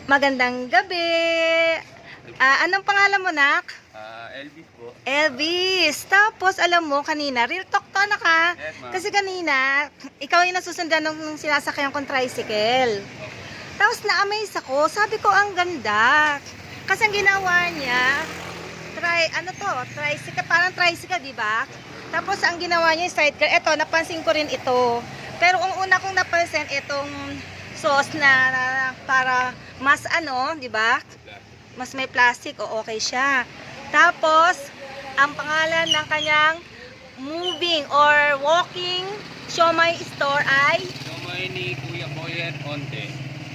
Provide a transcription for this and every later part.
Magandang gabi. Anong pangalan mo, nak? Elvis po. Elvis. Tapos, alam mo, kanina, real talk to na ka. Yes, ma'am. Kasi kanina, ikaw yung nasusundan ng sinasakyan kong tricycle. Tapos, na-amaze ako. Sabi ko, ang ganda. Kasi ang ginawa niya, tricycle, parang tricycle, di ba? Tapos, ang ginawa niya yung sidecar. Eto, napansin ko rin ito. Pero, ang una kong napansin, itong sauce na para mas di ba? Mas may plastic o okay siya. Tapos, ang pangalan ng kanyang moving or walking siomai store ay Siomai ni Kuya Boyet Onte.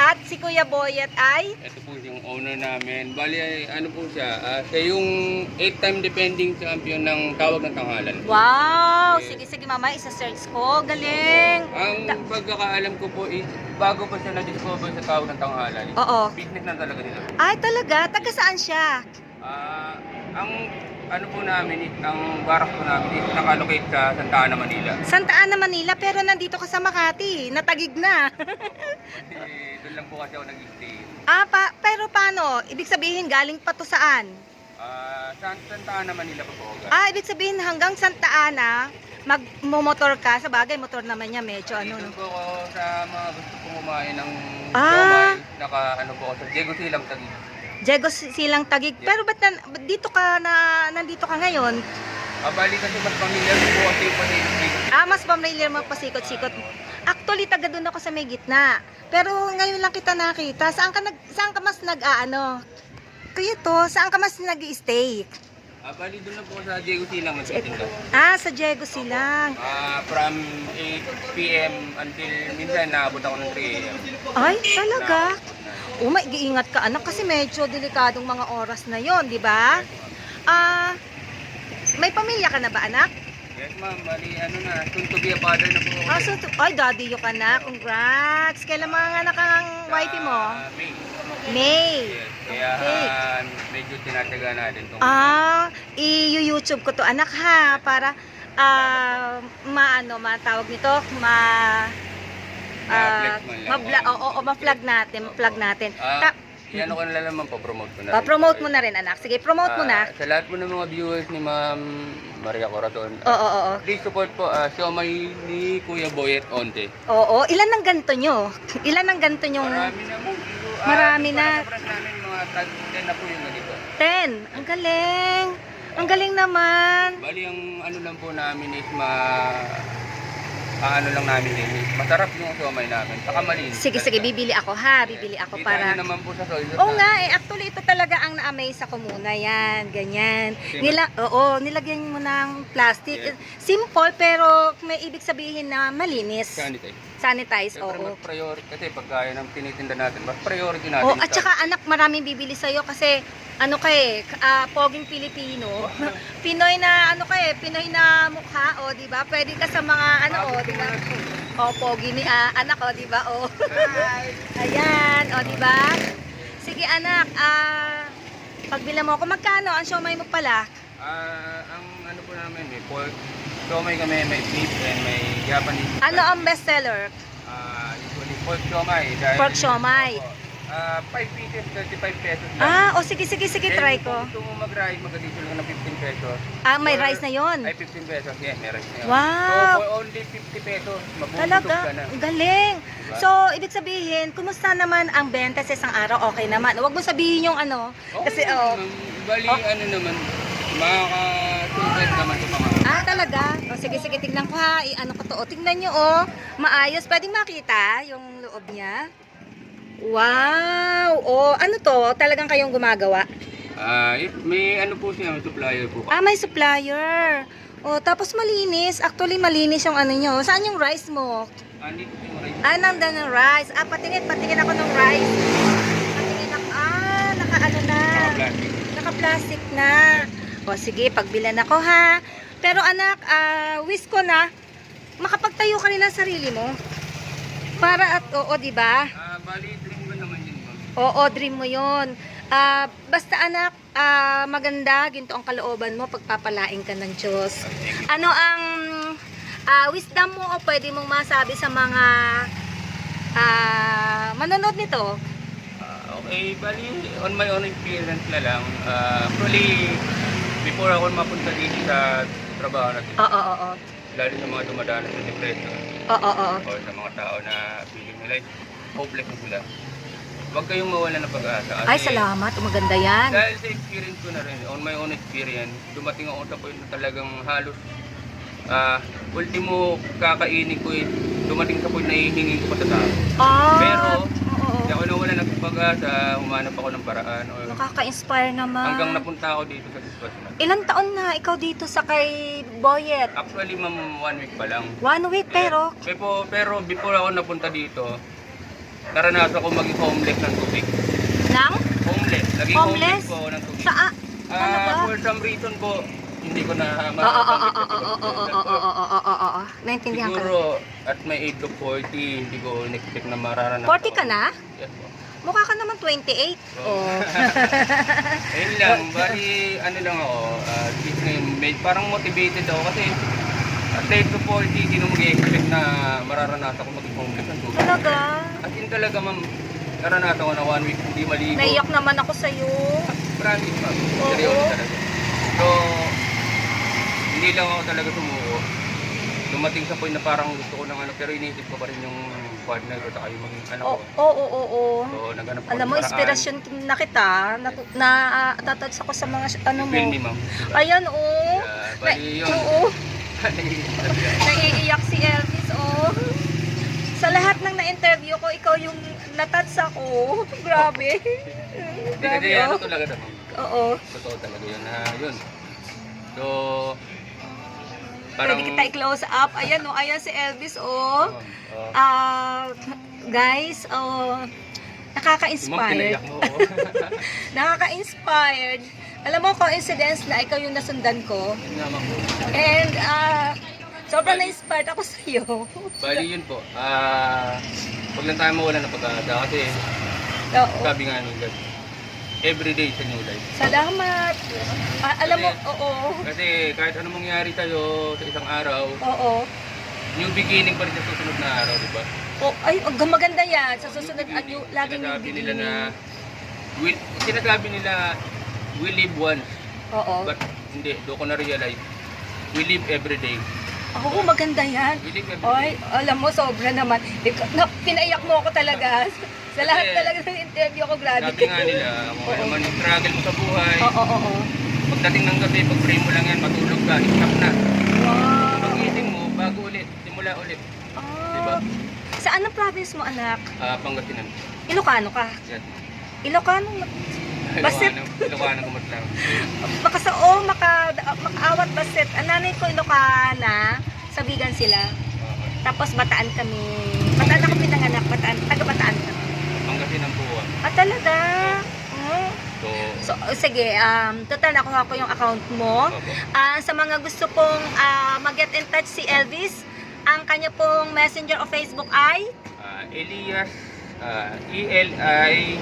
at si Kuya Boyet ay Ito po yung owner namin. Bali, ano po siya? Siya yung 8-time defending champion ng tawag ng tanghalan. wow! Sige, sige mama, isa-search ko. Galing! Ang pagkakaalam ko po is, bago pa siya na-discover sa tawag ng tanghalan, Oo. business na talaga nila. Ay, talaga? Taga saan siya? Ang ano po namin, ang barak po namin is nakalocate sa Santa Ana, Manila. Santa Ana, Manila, pero nandito ka sa Makati. Natagig na. Kasi doon lang po kasi ako nag-stay. Pero paano? Ibig sabihin, galing pa to saan? Sa Santa Ana, Manila po po. Ibig sabihin hanggang Santa Ana, magmumotor ka. Sa bagay, motor naman niya, medyo Dito po ako sa mga gusto kong kumain ng siomai. Naka po ako sa Diego Silang Taguig. Diego Silang Taguig. Yes. Pero ba't nandito ka ngayon? Bali kasi mas familiar po kasi po sa Diego. Mas familiar mo pasikot-sikot. Actually, taga doon ako sa may gitna. Pero ngayon lang kita nakita. Saan ka mas Kaya to, saan ka mas nag-i-stay? Bali doon lang po ako sa Diego Silang nagtitinda. Sa Diego Silang. From 8 p.m. until minsan naabot ako ng 3 a.m. Ay, talaga? Mag-iingat ka anak kasi medyo delikadong mga oras na yon, di ba? May pamilya ka na ba anak? Yes ma'am, bali soon to be a father na po ako. Ay, daddy ka na. Congrats. Kailan mga anak ang wifey mo? May. May. Yes, kaya medyo tinataga natin itong I-YouTube ko to anak ha para matawag nito, ma-vlog natin. Yan ako nalalaman po, promote ko na rin. Promote mo na rin anak. Sige, promote mo na. Sa lahat po ng mga viewers ni Ma'am Maria Corazon, Oo. please support po siomai ni Kuya Boyet Onte. Oo, ilan ang ganto nyo? Ilan ang ganto nyong? Marami na po. Marami na. Sa namin mga tag 10 na po yung ganito. 10. Ang galing. Ang galing naman. Bali ang ano lang po namin is masarap yung siomai namin. Saka malinis. Sige, bibili ako ha. Bibili ako Kita para. niyo naman po sa soil. Oo nga, actually ito talaga ang na-amaze ako muna yan, ganyan. Nilagyan mo ng plastic. Yes. Simple pero may ibig sabihin na malinis. Sanitize, Siyempre, oo. mas priority kasi pag kaya ng tinitinda natin, mas priority natin. At saka anak, maraming bibili sa'yo kasi poging Pilipino. Pinoy na Pinoy na mukha, di ba? Pwede ka sa mga di ba? Pogi ni anak, di ba? Ayan, di ba? Sige anak, pagbila mo ako, magkano ang siomai mo pala? Ang po namin, may pork, siomai kami, may beef, and may Japanese. Ano ang best seller? Usually pork siomai. Pork siomai. 5 pieces, 35 pesos lang. Sige, try ko. Kung gusto mo mag-rice, mag-additional ng 15 pesos. May rice na yon. Ay, 15 pesos. Yes, may rice na yun. Wow! So, for only 50 pesos, mabubusog Talaga? ka na. Ang galing. Diba? So, ibig sabihin, kumusta naman ang benta sa isang araw? Okay naman. Huwag mo sabihin yung Kasi, Bali, naman, makaka-200 naman sa mga. Talaga? Sige, tignan ko ha. Ko to. Tignan nyo, maayos. Pwedeng makita yung loob niya. Wow! Ano to? Talagang kayong gumagawa? May po siya, may supplier po. May supplier. Tapos malinis. Actually, malinis yung nyo. Saan yung rice mo? Dito yung rice. Nandan ng rice. Patingin ako ng rice. Patingin ako. Na. Naka-plastic na. Sige, pagbilan ako ha. Pero anak, wish ko na makapagtayo ka rin ng sarili mo. Para di ba? Bali, dream ko naman yun. Dream mo yun. Basta anak, maganda, ginto ang kalooban mo, pagpapalain ka ng Diyos. Ano ang wisdom mo o pwede mong masabi sa mga manonood nito? Bali, on my own experience na lang. Actually, before ako mapunta dito sa trabaho natin, Oo. lalo sa mga dumadanas sa depression, Oo. o sa mga tao na feeling nila hopeless na sila, huwag kayong mawala ng pag-asa. Ay, salamat. Maganda yan. Dahil sa experience ko na rin, on my own experience, dumating ako sa point na talagang halos ultimo kakainin ko dumating sa point na hihingin ko pa sa tao. Pero, hindi ako nawala ng pag-asa, humanap ako ng paraan. Nakaka-inspire naman. Hanggang napunta ako dito sa sitwasyon na. Ilang taon na ikaw dito sa kay Boyet? Actually, ma'am, 1 week pa lang. 1 week, pero? Pero before ako napunta dito, naranasan ko maging homeless ng tubig. Nang? Homeless. Naging homeless po ako ng tubig. Saan? Ano ba? For some reason po, hindi ko na Naintindihan ka na. Siguro, at my age of 40, hindi ko in-expect na mararanasan. 40 ka na? Yes po. Mukha ka naman 28. Oh. Ayun lang, bali, ano lang ako, parang motivated ako kasi at the age of 40, hindi na mag-expect na mararanasan ko maging homeless ng tubig. Talaga? As in talaga, ma'am, naranasan ko na 1 week hindi maligo. Naiyak naman ako sa'yo. Promise, ma'am. Oo. Seryoso talaga. So, hindi lang ako talaga sumuko. Dumating sa point na parang gusto ko ng ano, pero iniisip ko pa rin yung partner ko at yung mga anak ko. Oo. So, naghanap ako Alam mo, ng paraan. inspirasyon na kita. Natatouch ako sa mga ano mo. Feel me, ma'am. Diba? Ayan, oo. Bali yun. Oo. Naiiyak si Elvis, oh. Sa lahat ng na-interview ko, ikaw yung natouch ako. Grabe. Hindi kasi ano talaga ito. Oo. Totoo talaga yun. Yun. So, Pwede kita i-close up. Ayan, oh. Ayan si Elvis, oh. Guys, oh. Nakaka-inspired. Nakaka-inspired. Alam mo, coincidence na ikaw yung nasundan ko. Yun nga, ma'am. And, sobrang na-inspired ako sa'yo. Bali yun po. Huwag lang tayo mawala ng pag-asa kasi Oo. sabi nga nung God, every day is a new life. Salamat. Alam mo, oo. Kasi kahit anong mangyari sa'yo sa isang araw, Oo. new beginning pa rin sa susunod na araw, di ba? Oh, ay, maganda yan. Sa susunod, lagi yung Sinasabi nila na, sinasabi nila, we live once, Oo. but hindi, doon ko na-realize, we live every day. Oo, maganda yan. We live every day. Ay, alam mo, sobra naman. Pinaiyak mo ako talaga. Sa lahat Kasi, talaga ng interview ko, grabe. Sabi nga nila, kung ano man yung struggle mo sa buhay, Oo. pagdating ng gabi, pag-pray mo lang yan, matulog ka, stop na. Wow. Pag-gising mo, bago ulit, simula ulit. Diba? Saan ang province mo, anak? Pangasinan. Ilocano ka? Yan. Ilocano? Basit? Ilocano kumatlang. Baka sa makaawat basit. Ang nanay ko Ilocana, sabigan sila. Tapos Bataan kami. Bataan ako pinanganak, taga-Bataan kami. Pangasinan po. Talaga? So, Sige, total nakuha ko yung account mo. Sa mga gusto pong mag-get in touch si Elvis, ang kanya pong messenger o Facebook ay? Elias, ELIYA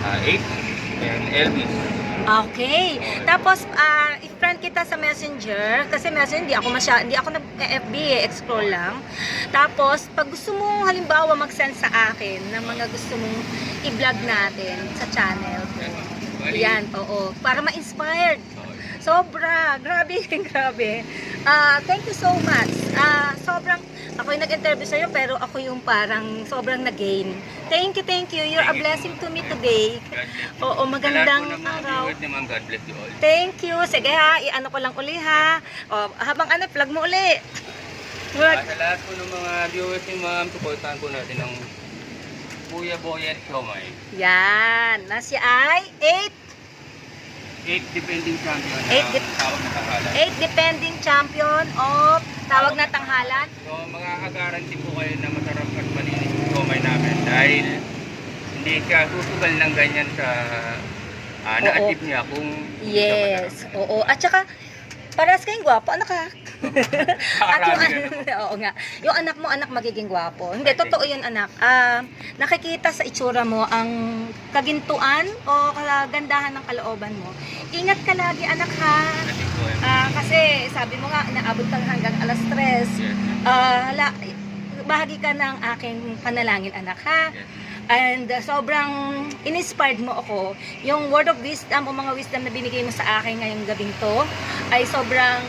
8 and Elvis. Okay. Tapos, i-friend kita sa messenger. Kasi messenger, hindi ako nag-FB, explore lang. Tapos, pag gusto mo halimbawa mag-send sa akin ng mga gusto mong i-vlog natin sa channel ko. Yan, oo. Para ma-inspired. Sobra. Grabe, grabe. Thank you so much. Ako yung nag-interview sa'yo, pero ako yung parang sobrang nag-gain. Thank you. You're a blessing to me today. Oo, magandang araw. God bless you all. Thank you. Sige ha, i-ano ko lang uli ha. Habang plug mo uli. Sa lahat po ng mga viewers ni ma'am, supportahan po natin ang Kuya Boyet Siomay. Yan. Siya ay 8 defending champion tawag na tanghalan. 8 defending champion of tawag na tanghalan. So, makakagaranti po kayo na masarap at malinis yung siomay namin dahil hindi siya susugal ng ganyan sa na-achieve niya kung Yes. Oo. At saka, parehas kayong gwapo. Anak ka. At oo nga. Yung anak mo, magiging gwapo. Hindi, totoo yun, anak. Nakikita sa itsura mo ang kagintuan o kagandahan ng kalooban mo. Ingat ka lagi, anak ha. Kasi sabi mo nga, naabot ka hanggang alas 3. Bahagi ka ng aking panalangin, anak ha. And sobrang in-inspired mo ako. Yung word of wisdom o mga wisdom na binigay mo sa akin ngayong gabing to ay sobrang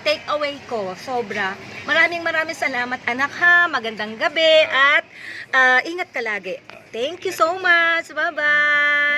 take away ko. Sobra. Maraming salamat anak ha. Magandang gabi at ingat ka lagi. Thank you so much. Bye-bye.